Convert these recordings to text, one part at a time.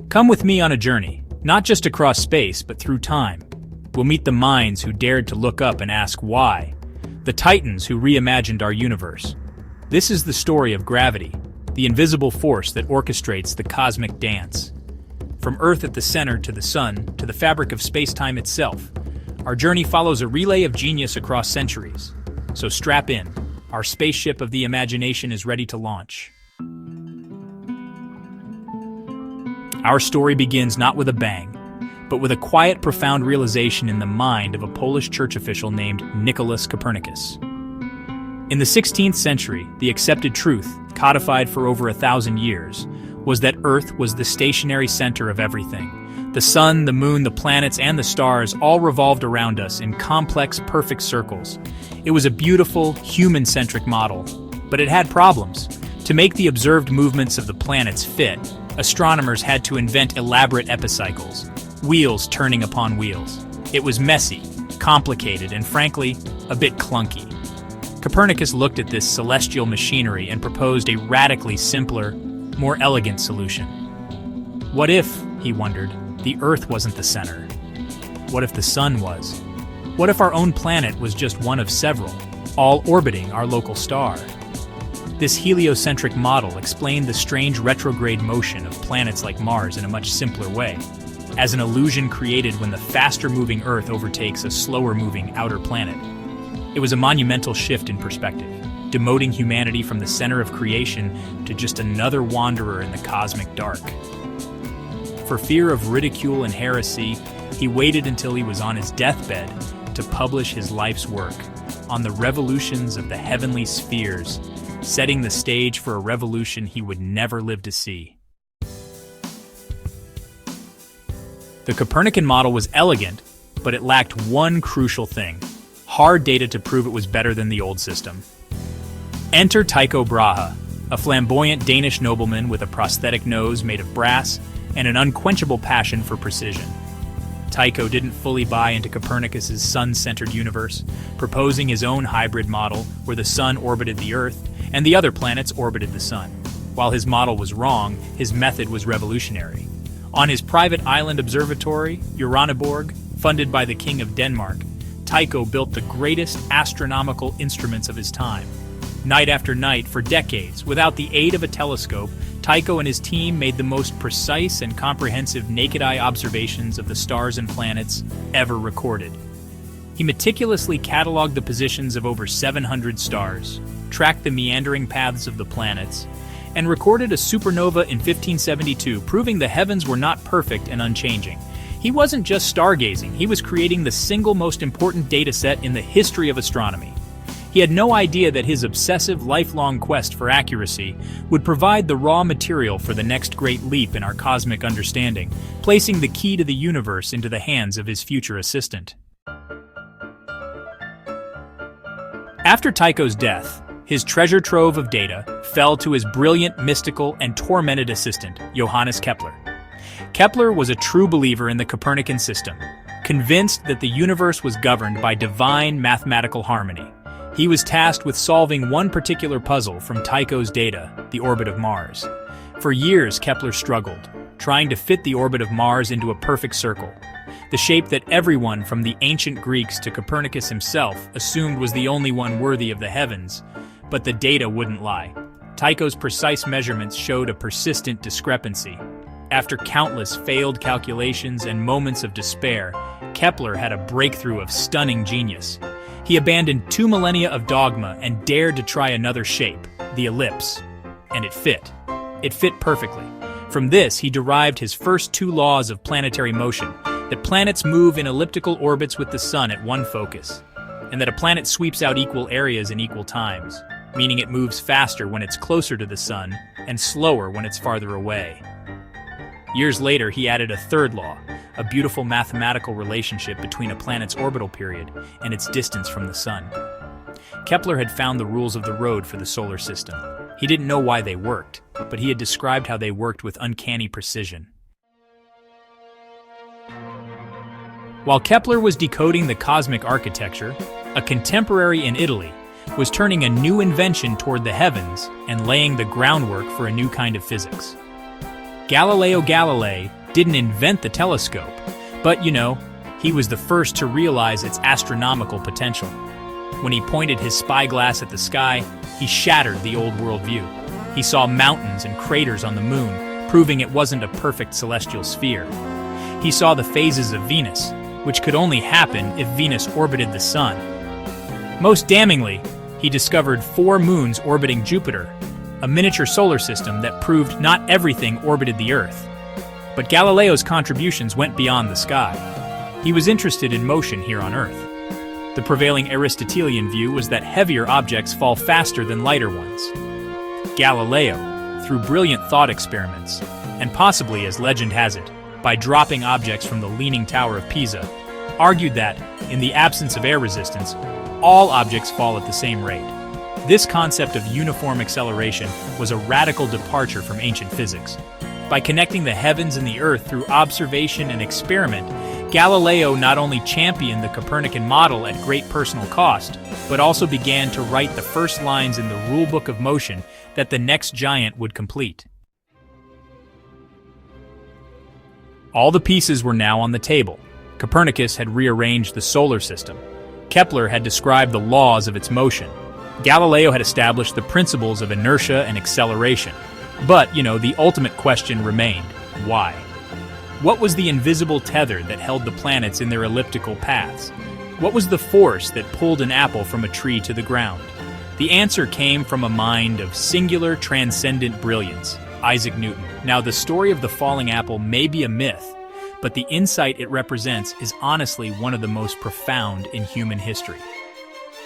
Come with me on a journey, not just across space, but through time. We'll meet the minds who dared to look up and ask why, the titans who reimagined our universe. This is the story of gravity, the invisible force that orchestrates the cosmic dance. From Earth at the center to the sun, to the fabric of space-time itself, our journey follows a relay of genius across centuries. So strap in, our spaceship of the imagination is ready to launch. Our story begins not with a bang, but with a quiet, profound realization in the mind of a Polish church official named Nicholas Copernicus. In the 16th century, the accepted truth, codified for over 1,000 years, was that Earth was the stationary center of everything. The sun, the moon, the planets, and the stars all revolved around us in complex, perfect circles. It was a beautiful, human-centric model, but it had problems. To make the observed movements of the planets fit, astronomers had to invent elaborate epicycles, wheels turning upon wheels. It was messy, complicated, and frankly, a bit clunky. Copernicus looked at this celestial machinery and proposed a radically simpler, more elegant solution. What if, he wondered, the Earth wasn't the center? What if the sun was? What if our own planet was just one of several, all orbiting our local star? This heliocentric model explained the strange retrograde motion of planets like Mars in a much simpler way, as an illusion created when the faster-moving Earth overtakes a slower-moving outer planet. It was a monumental shift in perspective, demoting humanity from the center of creation to just another wanderer in the cosmic dark. For fear of ridicule and heresy, he waited until he was on his deathbed to publish his life's work on the revolutions of the heavenly spheres, setting the stage for a revolution he would never live to see. The Copernican model was elegant, but it lacked one crucial thing: hard data to prove it was better than the old system. Enter Tycho Brahe, a flamboyant Danish nobleman with a prosthetic nose made of brass and an unquenchable passion for precision. Tycho didn't fully buy into Copernicus's sun-centered universe, proposing his own hybrid model where the sun orbited the Earth and the other planets orbited the sun. While his model was wrong, his method was revolutionary. On his private island observatory, Uraniborg, funded by the King of Denmark, Tycho built the greatest astronomical instruments of his time. Night after night, for decades, without the aid of a telescope, Tycho and his team made the most precise and comprehensive naked-eye observations of the stars and planets ever recorded. He meticulously cataloged the positions of over 700 stars, tracked the meandering paths of the planets, and recorded a supernova in 1572, proving the heavens were not perfect and unchanging. He wasn't just stargazing, he was creating the single most important data set in the history of astronomy. He had no idea that his obsessive, lifelong quest for accuracy would provide the raw material for the next great leap in our cosmic understanding, placing the key to the universe into the hands of his future assistant. After Tycho's death, his treasure trove of data fell to his brilliant, mystical, and tormented assistant, Johannes Kepler. Kepler was a true believer in the Copernican system, convinced that the universe was governed by divine mathematical harmony. He was tasked with solving one particular puzzle from Tycho's data, the orbit of Mars. For years, Kepler struggled, trying to fit the orbit of Mars into a perfect circle, the shape that everyone from the ancient Greeks to Copernicus himself assumed was the only one worthy of the heavens, but the data wouldn't lie. Tycho's precise measurements showed a persistent discrepancy. After countless failed calculations and moments of despair, Kepler had a breakthrough of stunning genius. He abandoned 2 millennia of dogma and dared to try another shape, the ellipse. And it fit. It fit perfectly. From this, he derived his first 2 laws of planetary motion, that planets move in elliptical orbits with the sun at one focus, and that a planet sweeps out equal areas in equal times, meaning it moves faster when it's closer to the sun and slower when it's farther away. Years later, he added a 3rd law, a beautiful mathematical relationship between a planet's orbital period and its distance from the sun. Kepler had found the rules of the road for the solar system. He didn't know why they worked, but he had described how they worked with uncanny precision. While Kepler was decoding the cosmic architecture, a contemporary in Italy was turning a new invention toward the heavens and laying the groundwork for a new kind of physics. Galileo Galilei didn't invent the telescope, but, he was the first to realize its astronomical potential. When he pointed his spyglass at the sky, he shattered the old worldview. He saw mountains and craters on the moon, proving it wasn't a perfect celestial sphere. He saw the phases of Venus, which could only happen if Venus orbited the Sun. Most damningly, he discovered 4 moons orbiting Jupiter, a miniature solar system that proved not everything orbited the Earth. But Galileo's contributions went beyond the sky. He was interested in motion here on Earth. The prevailing Aristotelian view was that heavier objects fall faster than lighter ones. Galileo, through brilliant thought experiments, and possibly, as legend has it, by dropping objects from the Leaning Tower of Pisa, argued that, in the absence of air resistance, all objects fall at the same rate. This concept of uniform acceleration was a radical departure from ancient physics. By connecting the heavens and the earth through observation and experiment, Galileo not only championed the Copernican model at great personal cost, but also began to write the first lines in the rulebook of motion that the next giant would complete. All the pieces were now on the table. Copernicus had rearranged the solar system. Kepler had described the laws of its motion. Galileo had established the principles of inertia and acceleration. But, the ultimate question remained: why? What was the invisible tether that held the planets in their elliptical paths? What was the force that pulled an apple from a tree to the ground? The answer came from a mind of singular, transcendent brilliance, Isaac Newton. Now, the story of the falling apple may be a myth, but the insight it represents is honestly one of the most profound in human history.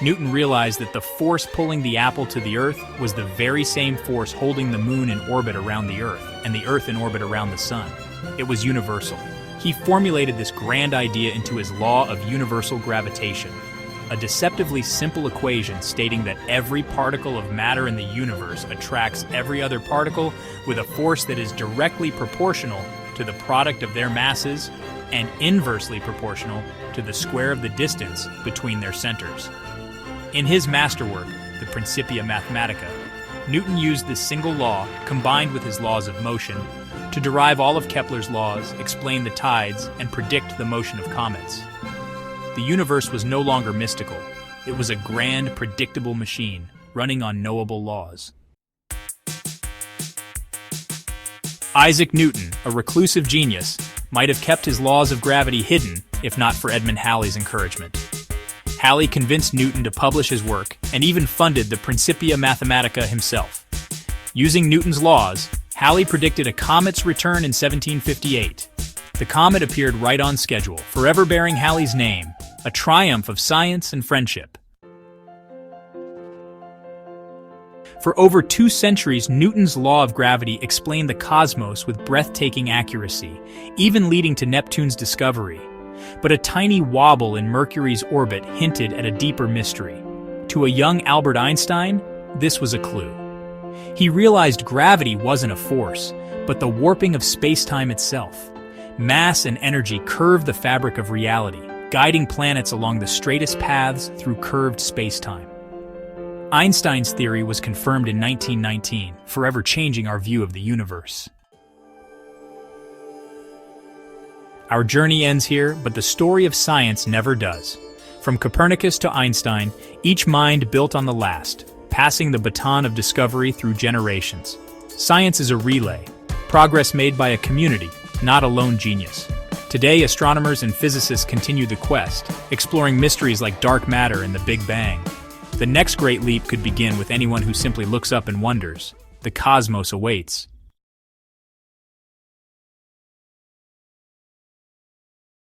Newton realized that the force pulling the apple to the Earth was the very same force holding the moon in orbit around the Earth, and the Earth in orbit around the Sun. It was universal. He formulated this grand idea into his law of universal gravitation, a deceptively simple equation stating that every particle of matter in the universe attracts every other particle with a force that is directly proportional to the product of their masses and inversely proportional to the square of the distance between their centers. In his masterwork, the Principia Mathematica, Newton used this single law, combined with his laws of motion, to derive all of Kepler's laws, explain the tides, and predict the motion of comets. The universe was no longer mystical. It was a grand, predictable machine, running on knowable laws. Isaac Newton, a reclusive genius, might have kept his laws of gravity hidden, if not for Edmund Halley's encouragement. Halley convinced Newton to publish his work, and even funded the Principia Mathematica himself. Using Newton's laws, Halley predicted a comet's return in 1758. The comet appeared right on schedule, forever bearing Halley's name, a triumph of science and friendship. For over 2 centuries, Newton's law of gravity explained the cosmos with breathtaking accuracy, even leading to Neptune's discovery. But a tiny wobble in Mercury's orbit hinted at a deeper mystery. To a young Albert Einstein, this was a clue. He realized gravity wasn't a force, but the warping of space-time itself. Mass and energy curved the fabric of reality, guiding planets along the straightest paths through curved space-time. Einstein's theory was confirmed in 1919, forever changing our view of the universe. Our journey ends here, but the story of science never does. From Copernicus to Einstein, each mind built on the last, passing the baton of discovery through generations. Science is a relay, progress made by a community, not a lone genius. Today, astronomers and physicists continue the quest, exploring mysteries like dark matter and the Big Bang. The next great leap could begin with anyone who simply looks up and wonders. The cosmos awaits.